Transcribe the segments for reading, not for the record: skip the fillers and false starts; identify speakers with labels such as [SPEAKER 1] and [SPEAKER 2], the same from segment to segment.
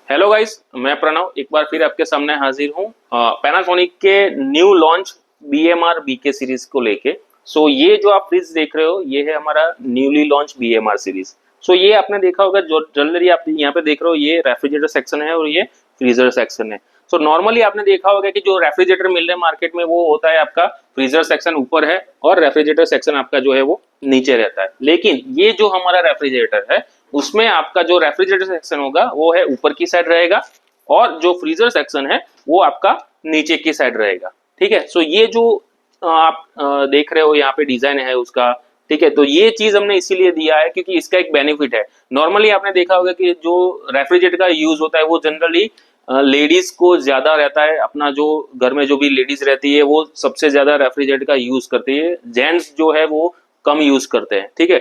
[SPEAKER 1] Hello guys, मैं प्रणव एक बार फिर आपके सामने हाजिर हूँ पैनासोनिक के new launch BMR BK series को लेके। ये जो आप फ्रिज देख रहे हो ये है हमारा न्यूली लॉन्च BMR सीरीज। ये आपने देखा होगा, जो जनरली आप यहाँ पे देख रहे हो ये रेफ्रिजरेटर सेक्शन है और ये फ्रीजर सेक्शन है। नॉर्मली आपने देखा होगा कि जो रेफ्रिजरेटर मिल रहे हैं मार्केट में वो होता है आपका फ्रीजर सेक्शन ऊपर है और रेफ्रिजरेटर सेक्शन आपका जो है वो नीचे रहता है। लेकिन ये जो हमारा रेफ्रिजरेटर है उसमें आपका जो रेफ्रिजरेटर सेक्शन होगा वो है ऊपर की साइड रहेगा और जो फ्रीजर सेक्शन है वो आपका नीचे की साइड रहेगा। ठीक है। ये जो आप देख रहे हो यहाँ पे डिजाइन है उसका। ठीक है, तो ये चीज हमने इसीलिए दिया है क्योंकि इसका एक बेनिफिट है। नॉर्मली आपने देखा होगा कि जो रेफ्रिजरेटर का यूज होता है वो जनरली लेडीज को ज्यादा रहता है। अपना जो घर में जो भी लेडीज रहती है वो सबसे ज्यादा रेफ्रिजरेटर का यूज करती है। जेंट्स जो है वो कम यूज करते हैं। ठीक है।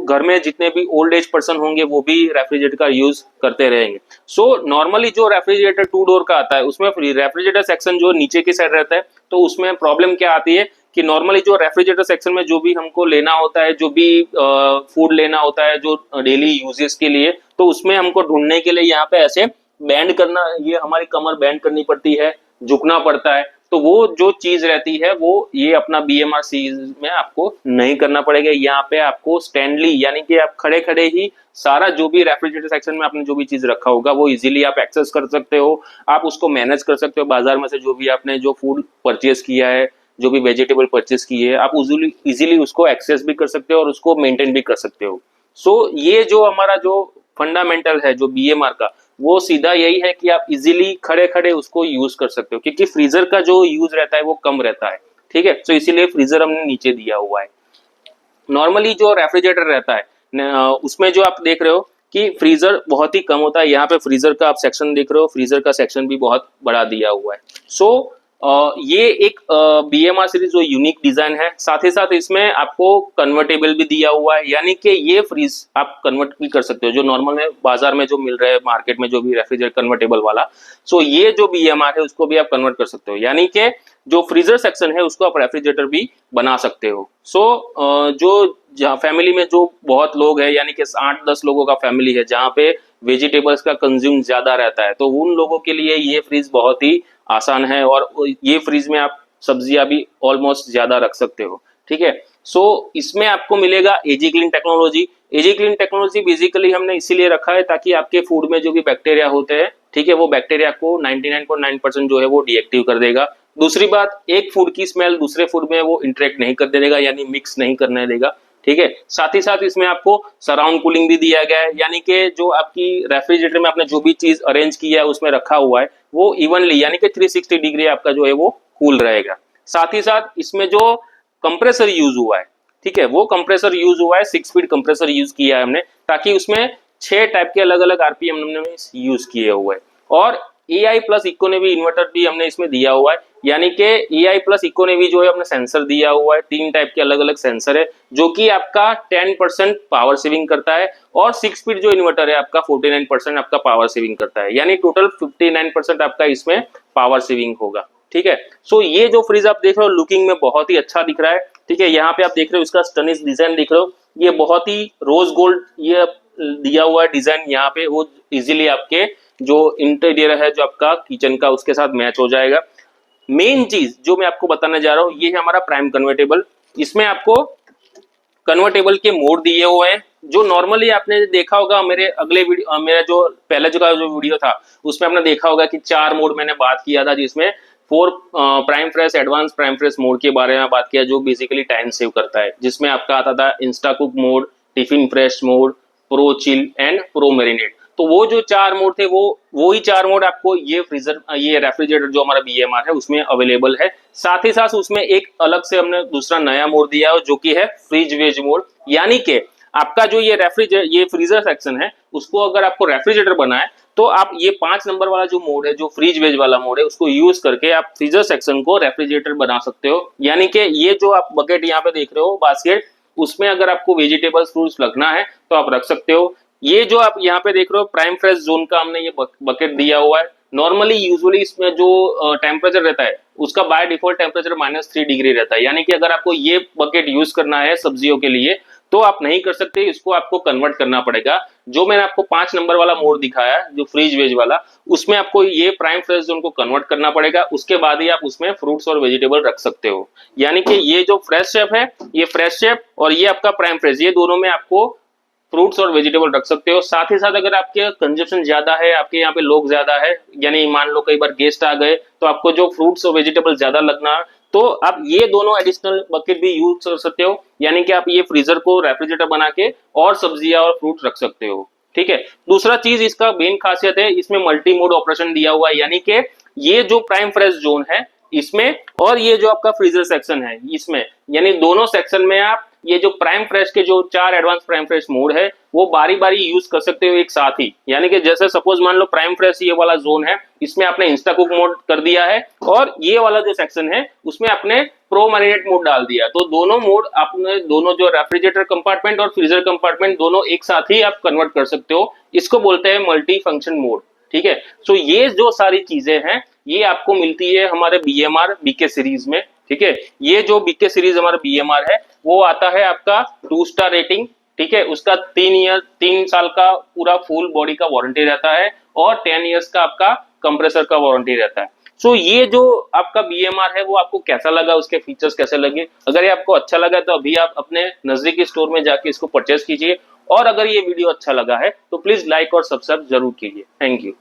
[SPEAKER 1] घर में जितने भी ओल्ड एज पर्सन होंगे वो भी रेफ्रिजरेटर का यूज करते रहेंगे। नॉर्मली जो रेफ्रिजरेटर 2 डोर का आता है उसमें रेफ्रिजरेटर सेक्शन जो नीचे की साइड रहता है, तो उसमें प्रॉब्लम क्या आती है कि नॉर्मली जो रेफ्रिजरेटर सेक्शन में जो भी हमको लेना होता है, जो भी फूड लेना होता है जो डेली यूजेस के लिए, तो उसमें हमको ढूंढने के लिए यहाँ पे ऐसे बैंड करना, ये हमारी कमर बैंड करनी पड़ती है, झुकना पड़ता है। तो वो जो चीज रहती है वो ये अपना BMR सीरीज में आपको नहीं करना पड़ेगा। यहाँ पे आपको स्टैंडली यानी कि आप खड़े खड़े ही सारा जो भी रेफ्रिजरेटर सेक्शन में आपने जो भी चीज रखा होगा वो इजीली आप एक्सेस कर सकते हो। आप उसको मैनेज कर सकते हो। बाजार में से जो भी आपने जो फूड परचेज किया है, जो भी वेजिटेबल परचेज की है, आप इजीली उसको एक्सेस भी कर सकते हो और उसको मेंटेन भी कर सकते हो। ये जो हमारा जो फंडामेंटल है जो BMR का, वो सीधा यही है कि आप इजीली खड़े खड़े उसको यूज कर सकते हो क्योंकि फ्रीजर का जो यूज रहता है वो कम रहता है। ठीक है। इसीलिए फ्रीजर हमने नीचे दिया हुआ है। नॉर्मली जो रेफ्रिजरेटर रहता है उसमें जो आप देख रहे हो कि फ्रीजर बहुत ही कम होता है। यहाँ पे फ्रीजर का आप सेक्शन देख रहे हो, फ्रीजर का सेक्शन भी बहुत बड़ा दिया हुआ है। ये एक BMR सीरीज जो यूनिक डिजाइन है, साथ ही साथ इसमें आपको कन्वर्टेबल भी दिया हुआ है, यानी कि ये फ्रीज आप कन्वर्ट भी कर सकते हो। जो नॉर्मल में बाजार में जो मिल रहा है मार्केट में जो भी रेफ्रिजरेटर कन्वर्टेबल वाला, ये जो BMR है उसको भी आप कन्वर्ट कर सकते हो, यानी कि जो फ्रीजर सेक्शन है उसको आप रेफ्रिजरेटर भी बना सकते हो। जो फैमिली में जो बहुत लोग है, यानी कि 8-10 लोगों का फैमिली है जहाँ पे वेजिटेबल्स का कंज्यूम ज्यादा रहता है, तो उन लोगों के लिए ये फ्रिज बहुत ही आसान है और ये फ्रिज में आप सब्जियां भी ऑलमोस्ट ज्यादा रख सकते हो। ठीक है। इसमें आपको मिलेगा एजी क्लीन टेक्नोलॉजी। एजी क्लीन टेक्नोलॉजी बेसिकली हमने इसीलिए रखा है ताकि आपके फूड में जो भी बैक्टीरिया होते हैं, ठीक है, वो बैक्टीरिया को 99.9% जो है वो डीएक्टिव कर देगा। दूसरी बात, एक फूड की स्मेल दूसरे फूड में वो इंटरेक्ट नहीं कर देगा, यानी मिक्स नहीं करने देगा। ठीक है। साथ ही साथ इसमें आपको सराउंड कूलिंग भी दिया गया है, यानी कि जो आपकी रेफ्रिजरेटर में आपने जो भी चीज अरेंज किया है उसमें रखा हुआ है वो इवनली यानी कि 360 डिग्री आपका जो है वो कूल रहेगा। साथ ही साथ इसमें जो कंप्रेसर यूज हुआ है, ठीक है, वो कंप्रेसर यूज हुआ है 6 स्पीड कंप्रेसर यूज किया है हमने, ताकि उसमें 6 टाइप के अलग अलग RPM हमने यूज किए हुए हैं। और AI प्लस इकोनॉमी इन्वर्टर भी हमने इसमें दिया हुआ है, यानी कि AI प्लस इकोनॉमी जो है अपने सेंसर दिया हुआ है। 3 टाइप के अलग अलग सेंसर है जो कि आपका 10% पावर सेविंग करता है और 6 स्पीड जो इन्वर्टर है आपका 49% आपका पावर सेविंग करता है, यानी टोटल 59% आपका इसमें पावर सेविंग होगा। ठीक है। ये जो फ्रिज आप देख रहे हो लुकिंग में बहुत ही अच्छा दिख रहा है। ठीक है। यहाँ पे आप देख रहे हो इसका स्टनिश डिजाइन दिख रहे हो, ये बहुत ही रोज गोल्ड ये दिया हुआ है डिजाइन। यहाँ पे वो इजीली आपके जो इंटीरियर है जो आपका किचन का उसके साथ मैच हो जाएगा। मेन चीज जो मैं आपको बताने जा रहा हूँ ये है हमारा प्राइम कन्वर्टेबल। इसमें आपको कन्वर्टेबल के मोड दिए हुए हैं। जो नॉर्मली आपने देखा होगा मेरे अगले वीडियो, मेरा जो पहले जो वीडियो था उसमें आपने देखा होगा कि 4 मोड मैंने बात किया था, जिसमें 4 prime fresh advance prime fresh mode के बारे में बात किया जो बेसिकली टाइम सेव करता है, जिसमें आपका आता था Insta cook mode, tiffin fresh mode, pro chill and pro marinate. तो वो जो 4 मोड थे वो ही 4 मोड आपको ये रेफ्रिजरेटर जो हमारा BMR है उसमें अवेलेबल है। साथ ही साथ उसमें एक अलग से हमने दूसरा नया मोड दिया है जो कि है फ्रिज वेज मोड, यानी कि आपका जो ये फ्रीजर सेक्शन है उसको अगर आपको रेफ्रिजरेटर बनाए तो आप ये 5 नंबर वाला जो मोड है जो फ्रिज वेज वाला मोड है उसको यूज करके आप फ्रीजर सेक्शन को रेफ्रिजरेटर बना सकते हो। यानी कि ये जो आप बकेट यहाँ पे देख रहे हो बास्केट, उसमें अगर आपको वेजिटेबल्स फ्रूट्स रखना है तो आप रख सकते हो। ये जो आप यहाँ पे देख रहे हो प्राइम फ्रेश जोन का हमने ये बकेट दिया हुआ है। नॉर्मली यूजुअली इसमें जो टेम्परेचर रहता है उसका बाय डिफॉल्ट टेम्परेचर -3 डिग्री रहता है, यानी कि अगर आपको ये बकेट यूज करना है सब्जियों के लिए तो आप नहीं कर सकते, इसको आपको कन्वर्ट करना पड़ेगा। जो मैंने आपको 5 नंबर वाला मोड दिखाया जो फ्रीज वेज वाला, उसमें आपको ये प्राइम फ्रेश जोन को कन्वर्ट करना पड़ेगा, उसके बाद ही आप उसमें फ्रूट्स और वेजिटेबल रख सकते हो। यानी कि ये जो फ्रेश शेफ है, ये फ्रेश शेफ और ये आपका प्राइम फ्रेश, ये दोनों में आपको फ्रूट्स और वेजिटेबल रख सकते हो। साथ ही साथ अगर आपके कंजप्शन ज्यादा है, आपके यहाँ पे लोग ज्यादा है, यानी मान लो कई बार गेस्ट आ गए, तो आपको जो फ्रूट्स और वेजिटेबल ज्यादा लगना, तो आप ये दोनों एडिशनल बकेट भी यूज कर सकते हो। यानी कि आप ये फ्रीजर को रेफ्रिजरेटर बना के और सब्जियां और फ्रूट रख सकते हो। ठीक है। दूसरा चीज इसका मेन खासियत है, इसमें मल्टी मोड ऑपरेशन दिया हुआ है। यानी कि ये जो प्राइम फ्रेश जोन है इसमें, और ये जो आपका फ्रीजर सेक्शन है इसमें, यानी दोनों सेक्शन में आप ये जो प्राइम फ्रेश के जो 4 एडवांस प्राइम फ्रेश मोड है वो बारी बारी यूज कर सकते हो एक साथ ही। यानी कि जैसे सपोज मान लो प्राइम फ्रेश ये वाला जोन है, इसमें आपने इंस्टा कुक मोड कर दिया है, और ये वाला जो सेक्शन है उसमें आपने प्रो मैरिनेट मोड डाल दिया, तो दोनों मोड आपने, दोनों जो रेफ्रिजरेटर कंपार्टमेंट और फ्रीजर कंपार्टमेंट दोनों एक साथ ही आप कन्वर्ट कर सकते हो। इसको बोलते हैं मल्टी फंक्शन मोड। ठीक है। सो ये जो सारी चीजें हैं ये आपको मिलती है हमारे बीएमआर बीके सीरीज में। ठीक है। ये जो बीके सीरीज हमारा बीएमआर है वो आता है आपका 2 स्टार रेटिंग। ठीक है। उसका 3 साल का पूरा फुल बॉडी का वारंटी रहता है, और 10 इयर्स का आपका कंप्रेसर का वारंटी रहता है। सो ये जो आपका बीएमआर है वो आपको कैसा लगा, उसके फीचर्स कैसे लगे? अगर ये आपको अच्छा लगा तो अभी आप अपने नजदीकी स्टोर में जाके इसको परचेस कीजिए, और अगर ये वीडियो अच्छा लगा है तो प्लीज लाइक और सब्सक्राइब जरूर कीजिए। Thank you.